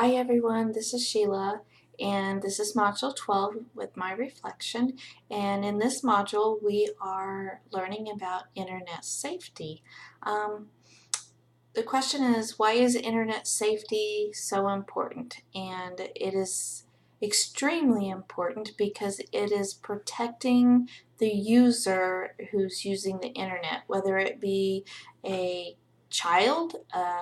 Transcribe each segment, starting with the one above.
Hi everyone, this is Sheila, and this is Module 12 with my reflection. And in this module, we are learning about internet safety. Um, the question is, why is internet safety so important? And it is extremely important because it is protecting the user who's using the internet, whether it be a child, a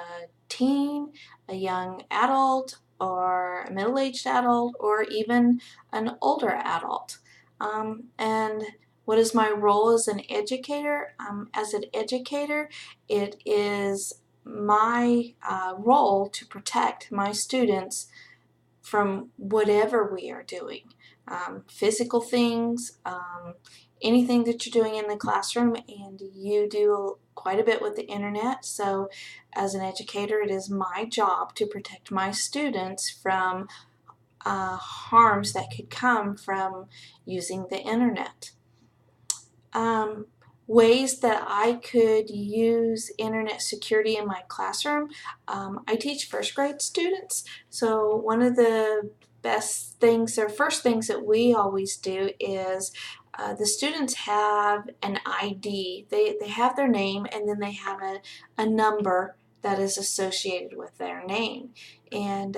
teen, a young adult, or a middle-aged adult, or even an older adult. And what is my role as an educator? As an educator, it is my role to protect my students from whatever we are doing. Physical things, anything that you're doing in the classroom, and you do quite a bit with the internet. So as an educator, it is my job to protect my students from harms that could come from using the internet. Ways that I could use internet security in my classroom. I teach first grade students, so one of the best things or first things that we always do is the students have an ID. They have their name, and then they have a number that is associated with their name, and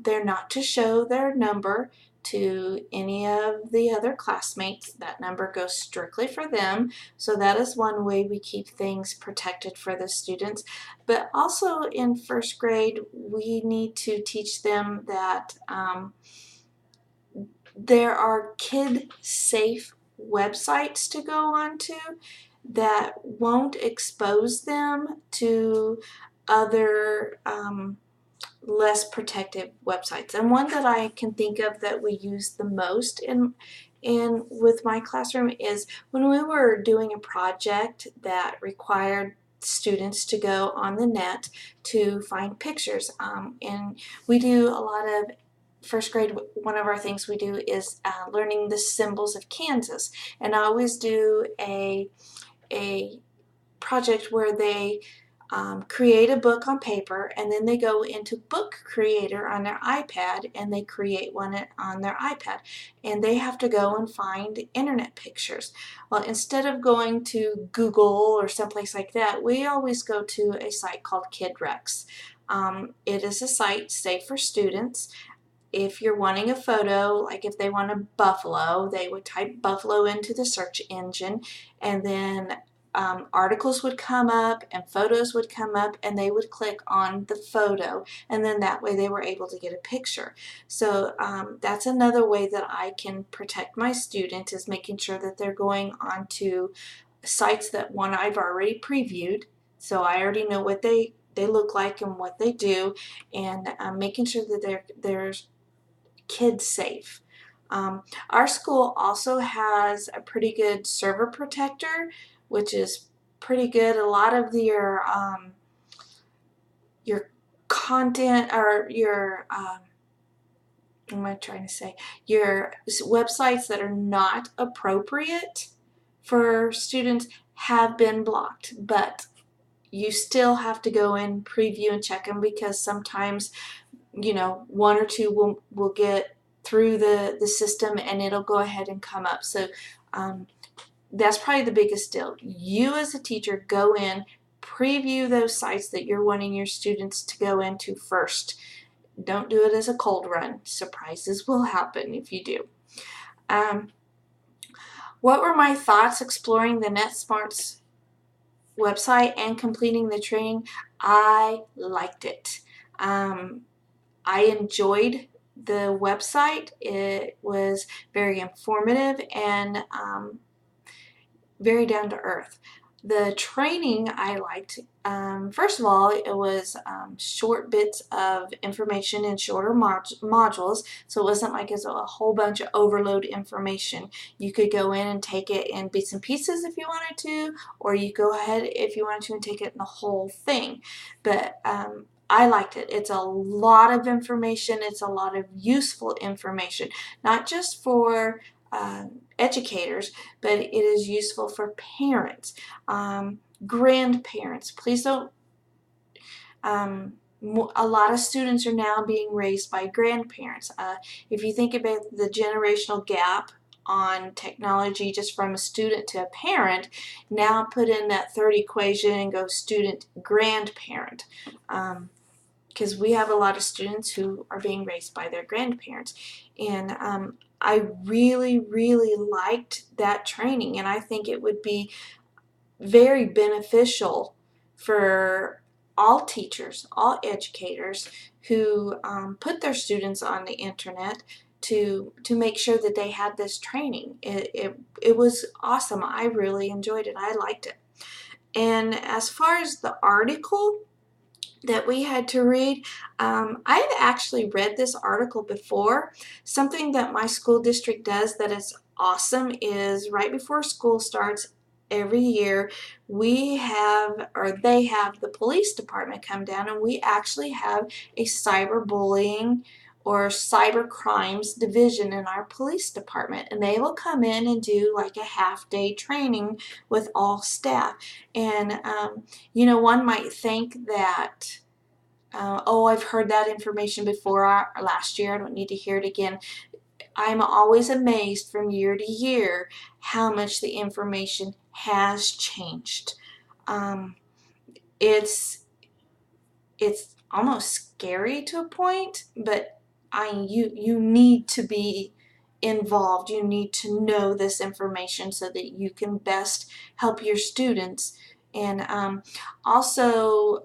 they're not to show their number to any of the other classmates. That number goes strictly for them. So that is one way we keep things protected for the students. But also in first grade, we need to teach them that there are kid-safe websites to go onto that won't expose them to other less protective websites. And one that I can think of that we use the most in with my classroom is when we were doing a project that required students to go on the net to find pictures. And we do a lot of first grade. One of our things we do is learning the symbols of Kansas. And I always do a project where they create a book on paper, and then they go into Book Creator on their iPad and they create one on their iPad, and they have to go and find internet pictures. Well, instead of going to Google or someplace like that, we always go to a site called KidRex. It is a site safe for students. If you're wanting a photo, like if they want a buffalo, they would type buffalo into the search engine, and then articles would come up and photos would come up, and they would click on the photo, and then that way they were able to get a picture. So that's another way that I can protect my student, is making sure that they're going onto sites that, one, I've already previewed, so I already know what they look like and what they do, and making sure that they're kid safe. Our school also has a pretty good server protector, which is pretty good. A lot of your content, or your what am I trying to say? Your websites that are not appropriate for students have been blocked, but you still have to go in, preview, and check them, because sometimes, you know, one or two will get through the system and it'll go ahead and come up. So that's probably the biggest deal. You as a teacher, go in, preview those sites that you're wanting your students to go into first. Don't do it as a cold run. Surprises will happen if you do. What were my thoughts exploring the NetSmarts website and completing the training? I liked it. I enjoyed the website. It was very informative and very down to earth. The training I liked. First of all, it was short bits of information in shorter modules, so it wasn't like it's a whole bunch of overload information. You could go in and take it in bits and pieces if you wanted to, or you go ahead if you wanted to and take it in the whole thing. But I liked it. It's a lot of information. It's a lot of useful information, not just for educators, but it is useful for parents, grandparents. Please don't a lot of students are now being raised by grandparents. If you think about the generational gap on technology just from a student to a parent, now put in that third equation and go student grandparent. Because we have a lot of students who are being raised by their grandparents. And I really, really liked that training, and I think it would be very beneficial for all teachers, all educators who put their students on the internet to make sure that they had this training. It was awesome. I really enjoyed it. I liked it. And as far as the article that we had to read, I had actually read this article before. Something that my school district does that is awesome is right before school starts every year, we have, or they have, the police department come down, and we actually have a cyberbullying or cyber crimes division in our police department, and they will come in and do like a half-day training with all staff. And you know, one might think that oh, I've heard that information before last year, I don't need to hear it again. I'm always amazed from year to year how much the information has changed. Um, it's almost scary to a point, but you need to be involved. You need to know this information so that you can best help your students. And also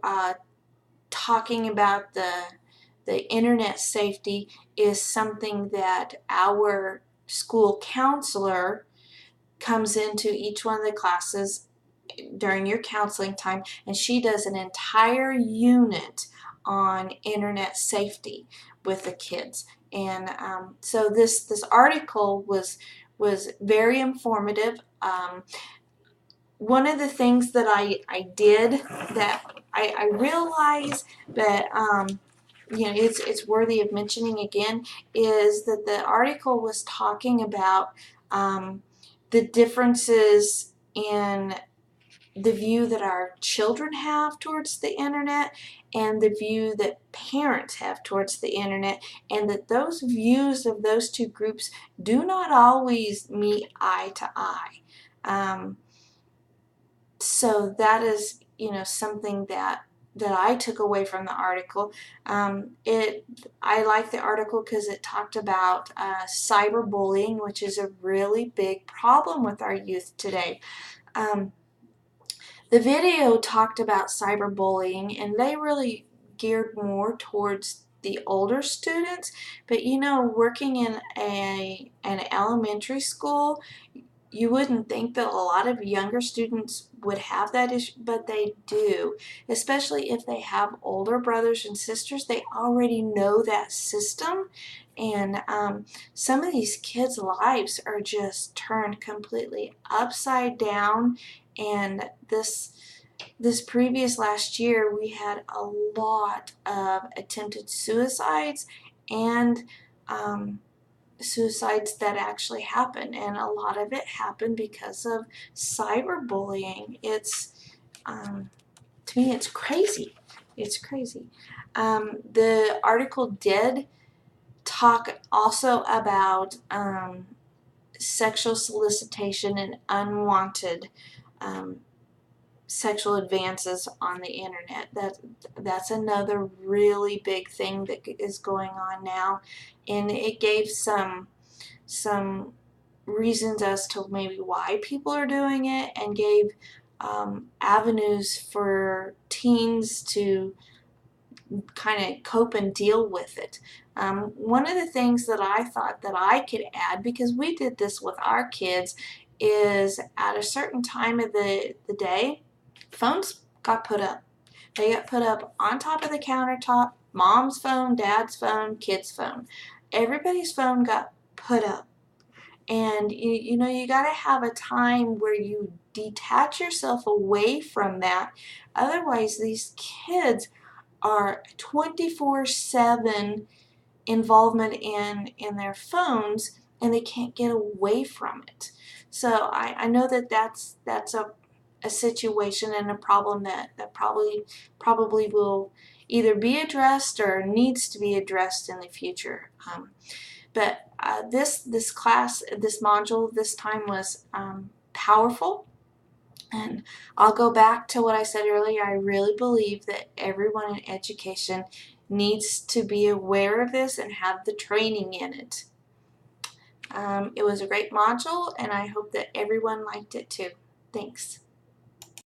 talking about the internet safety is something that our school counselor comes into each one of the classes during your counseling time, and she does an entire unit on internet safety with the kids. And so this article was very informative. One of the things that I did that I realized that you know, it's worthy of mentioning again, is that the article was talking about the differences in the view that our children have towards the internet and the view that parents have towards the internet, and that those views of those two groups do not always meet eye to eye. So that is, you know, something that I took away from the article. I like the article because it talked about cyberbullying, which is a really big problem with our youth today. The video talked about cyberbullying, and they really geared more towards the older students. But you know, working in an elementary school, you wouldn't think that a lot of younger students would have that issue, but they do. Especially if they have older brothers and sisters, they already know that system. And some of these kids' lives are just turned completely upside down. And this previous last year, we had a lot of attempted suicides and suicides that actually happen, and a lot of it happened because of cyberbullying. It's to me, it's crazy. It's crazy. The article did talk also about sexual solicitation and unwanted sexual advances on the internet. That's another really big thing that is going on now, and it gave some reasons as to maybe why people are doing it, and gave avenues for teens to kind of cope and deal with it. One of the things that I thought that I could add, because we did this with our kids, is at a certain time of the day, phones got put up. They got put up on top of the countertop, mom's phone, dad's phone, kid's phone. Everybody's phone got put up. And you know, you got to have a time where you detach yourself away from that. Otherwise, these kids are 24/7 involvement in their phones, and they can't get away from it. So I know that that's a situation and a problem that probably will either be addressed or needs to be addressed in the future. But this class, this module this time was powerful. And I'll go back to what I said earlier. I really believe that everyone in education needs to be aware of this and have the training in it. It was a great module, and I hope that everyone liked it too. Thanks.